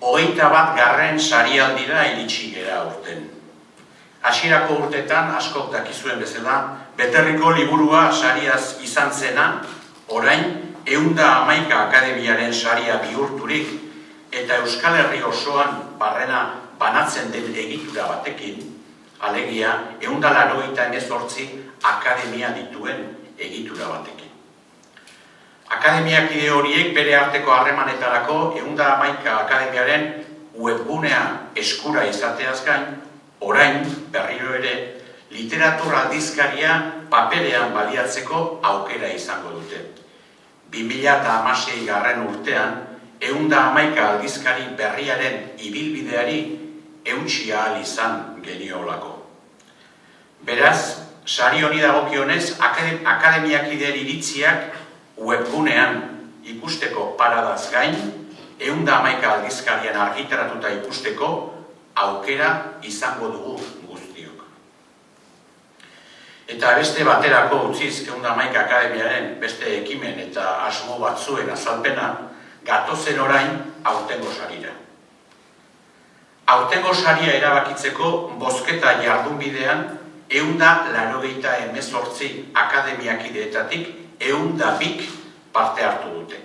21. sarialdira iritsi gera urten. Hasierako urtetan, askok dakizuen bezala, Beterriko liburua sariaz izan zena, orain 111 akademiaren saria bihurturik, eta Euskal Herri osoan barrena banatzen den egitura batekin, alegia 188 akademia dituen egitura batekin. Akademiakide horiek bere arteko harremanetarako 111 akademiaren webgunea eskura izateaz gain, orain berriro ere literatur aldizkaria paperean baliatzeko aukera izango dute. 2016 urtean 111 aldizkari berriaren ibilbideari eutsi ahal izan geniolako. Beraz, sari honi dagokionez, akademiakideen iritziak webgunean ikusteko paradaz gain, 111 aldizkarian argitaratuta ikusteko aukera izango dugu guztiok. Eta beste baterako utziz 111 akademiaren beste ekimen eta asmo batzuen azalpena, gatozen orain aurtengo sarira. Aurtengo saria erabakitzeko bozketa jardunbidean 198 akademiakideetatik 102 parte hartu dute.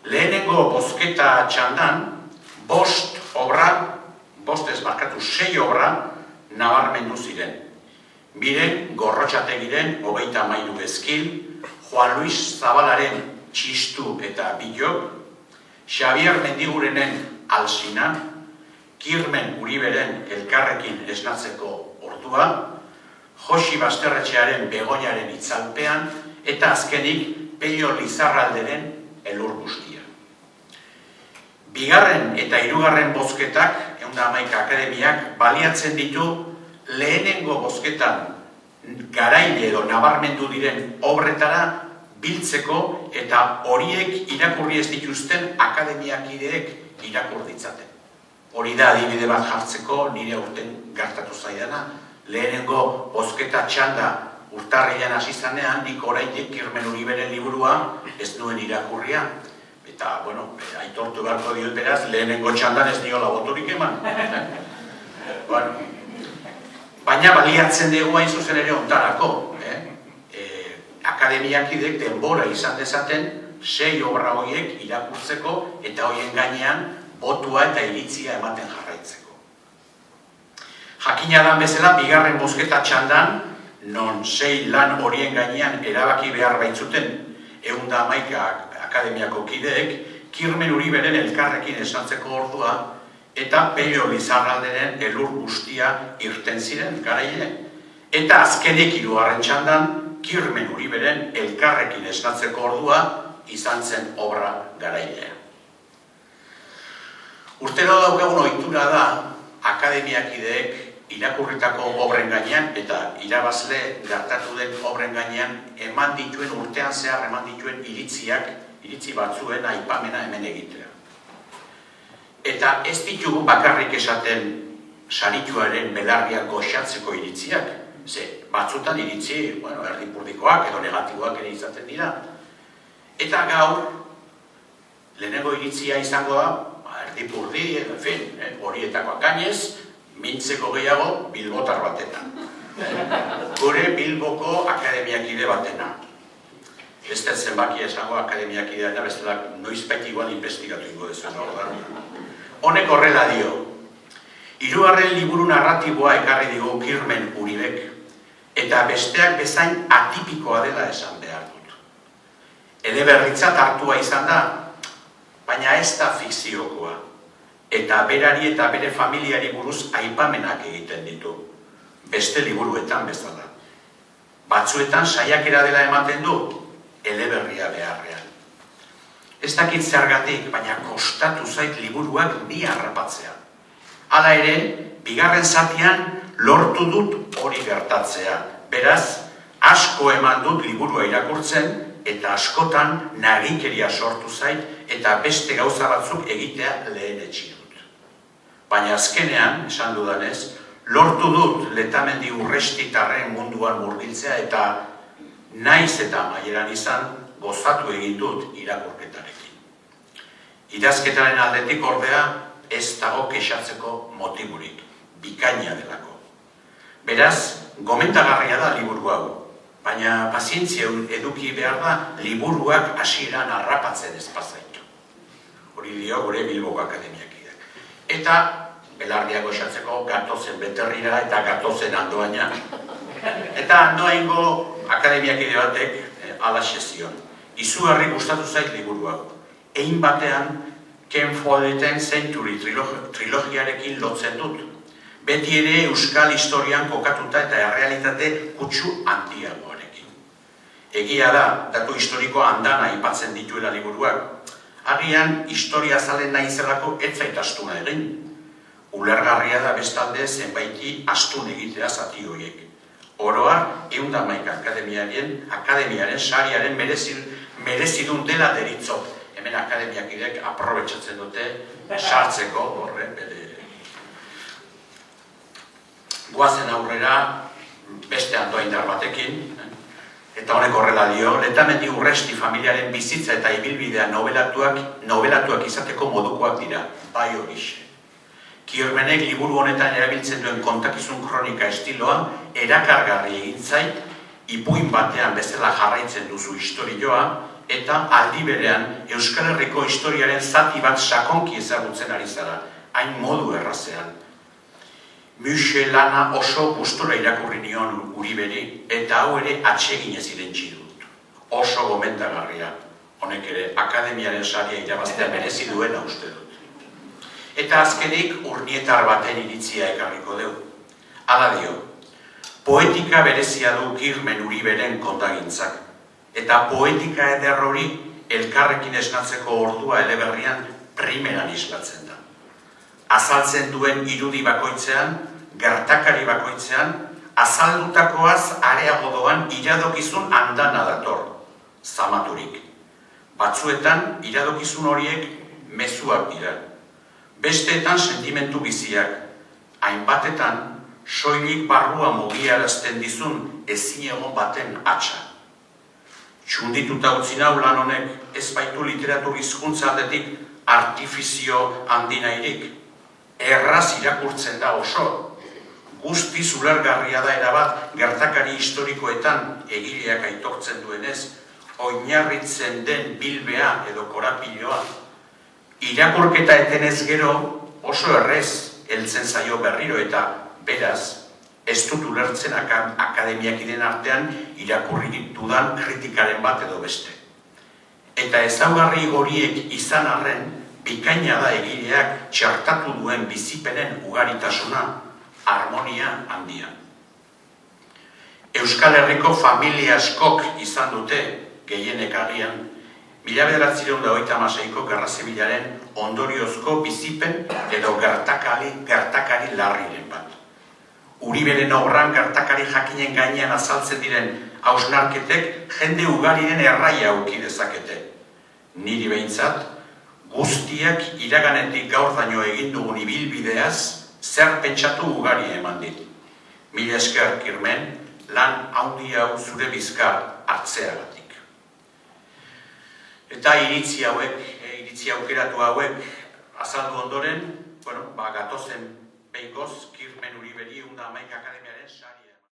Lehenengo bozketa txandan, 6 obra nabarmendu ziren. Miren Gorrotxategiren 33 ezkil, Juan Luis Zabalaren Txistu eta Bilok, Xabier Mendigurenen Alsina, Kirmen Uriberen Elkarrekin esnatzeko ordua, Josi Basterretxearen Begoñaren itzalpean, eta azkenik Pello Lizarralderen elur guztia. Bigarren eta hirugarren bozketak, 111 akademiak, baliatzen ditu lehenengo bozketan garaile edo nabarmendu diren obretara biltzeko eta horiek irakurri ez dituzten akademiakideek irakur ditzaten. Hori da adibide bat jartzeko nire urten gertatu zaidana. Lehenengo bozketa txanda urtarrilean hasi zanean, nik oraitik Kirmen Uriberen liburua ez nuen irakurria. Eta, bueno, aitortu beharko diot beraz, lehenengo txandan ez niola boturik eman. Baina baliatzen dugu hain zuzen ere ontarako. Akademiakidek denbora izan dezaten 6 obra horiek irakurtzeko eta horien gainean botua eta iritzia ematen jarraitzeko. Jakina dan bezala, bigarren bozketa txandan, non 6 lan horien gainean erabaki behar baitzuten 111 akademiako kideek, Kirmen Uriberen Elkarrekin esnatzeko ordua eta Pello Lizarralderen elur guztia irten ziren garaile. Eta azkenik hirugarren txandan, Kirmen Uriberen Elkarrekin esnatzeko ordua izan zen obra garailea. Urtero daukagun ohitura da akademiakideek irakurritako obren gainean eta irabazle gertatu den obren gainean eman dituen urtean zehar eman dituen iritzi batzuen aipamena hemen egitea. Eta ez ditugu bakarrik esaten sarituaren belarriak goxatzeko iritziak, ze batzutan iritzi, erdipurdikoak edo negatiboak ere izaten dira. Eta gaur, lehenengo iritzia izango da, erdipurdi, edo, horietakoak gainez, mintzeko gehiago bilbotar batetan. Gure Bilboko akademiakide batena. Ez da zenbakia esango akademiakidea eta bestela noizbait igual investigatu ingo dezuen hor. Honek horrela dio. Hirugarren liburu narratiboa ekarri digu Kirmen Uribek, eta besteak bezain atipikoa dela esan behar dut. Eleberritzat hartua izan da, baina ez da fikziokoa. Eta berari eta bere familiari buruz aipamenak egiten ditu. Beste liburuetan bezala. Batzuetan saiakera dela ematen du, eleberria beharrean. Ez dakit zergatik, baina kostatu zait liburuak ni harrapatzea. Hala ere, bigarren zatian lortu dut hori gertatzea. Beraz, asko eman dut liburua irakurtzen, eta askotan nagikeria sortu zait, eta beste gauza batzuk egitea lehenetsi dut. Baina azkenean, esan dudanez, lortu dut Letamendi Urrestitarren munduan murgiltzea, eta naiz eta amaieran izan gozatu egin dut irakurketarekin. Idazketaren aldetik ordea ez dago kexatzeko motiburik, bikaina delako. Beraz, gomendagarria da liburu hau, baina pazientzia eduki behar da liburuak hasieran harrapatzen ez bazaitu. Hori dio gure Bilboko Akademiakideak. Eta belardiak goxatzeko gatozen beterrira eta gatozen andoaina. Eta andoaingo akademiakide batek alaxe zion. Izugarri gustatu zait liburu hau. Egin batean Ken Folleten Century trilogiarekin lotzen dut. Beti ere euskal historian kokatuta eta errealitate kutsu handiagoarekin. Egia da, datu historiko andana aipatzen dituela liburuak. Agian, historia zalen nahi zelako ez zait astuna egin. Ulergarria da bestalde zenbaiti astun egitea zati horiek. Oroar, 111 akademiaren sariaren merezidun dela deritzot. Hemen akademiakidek aprobetxatzen dute sartzeko horre bere. Goazen aurrera beste andoaindar batekin, eta honek horrela dio, Letamendi Urresti familiaren bizitza eta ibilbidea nobelatuak izateko modukoak dira, bai horixe. Kirmenek liburu honetan erabiltzen duen kontakizun kronika estiloa erakargarri egin zait, ipuin batean bezala jarraitzen duzu historioa, eta aldi berean Euskal Herriko historiaren zati bat sakonki ezagutzen ari zara, hain modu errazean. Muxe lana oso gustura irakurri nion Uriberi, eta hau ere atsegin ez irentsi dut. Oso gomendagarria, honek ere akademiaren saria irabaztea merezi duena uste dut. Eta azkenik urnietar baten iritzia ekarriko dugu. Hala dio, poetika berezia du Kirmen Uriberen kontagintzak, eta poetika eder hori elkarrekin esnatzeko ordua eleberrian primeran islatzen da. Azaltzen duen irudi bakoitzean, gertakari bakoitzean, azaldutakoaz areago doan iradokizun andana dator, zamaturik. Batzuetan iradokizun horiek mezuak dira. Besteetan sentimentu biziak, hainbatetan soilik barrua mugiarazten dizun ezinegon baten atxa. Txundituta utzi nau lan honek ez baitu literatur hizkuntza aldetik artifizio handinairik. Erraz irakurtzen da oso. Guztiz ulergarria da erabat gertakari historikoetan egileak aitortzen duenez, oinarritzen den bilbea edo korapiloa. Irakurketa etenez gero oso errez heltzen zaio berriro eta beraz, ez dut ulertzen akademiakiden artean irakurri dudan kritikaren bat edo beste. Eta ezaugarri horiek izan arren, bikaina da egileak txartatu duen bizipenen ugaritasuna, harmonia handia. Euskal Herriko familia askok izan dute, gehienek agian, 1956ko Gerra Zibilaren ondoriozko bizipen edo gertakari larriren bat. Uriberen obran gertakari jakinen gainean azaltzen diren hausnarketek jende ugariren erraia auki dezakete. Niri behintzat, guztiak iraganetik gaur daño egin dugun ibilbideaz zer pentsatu ugari eman dit. Mila esker, Kirmen, lan handi hau zure bizkar hartzeagatik. Eta iritzi aukeratu hauek azaldu ondoren, gatozen behingoz, Kirmen Uriberi 111 akademiaren sari.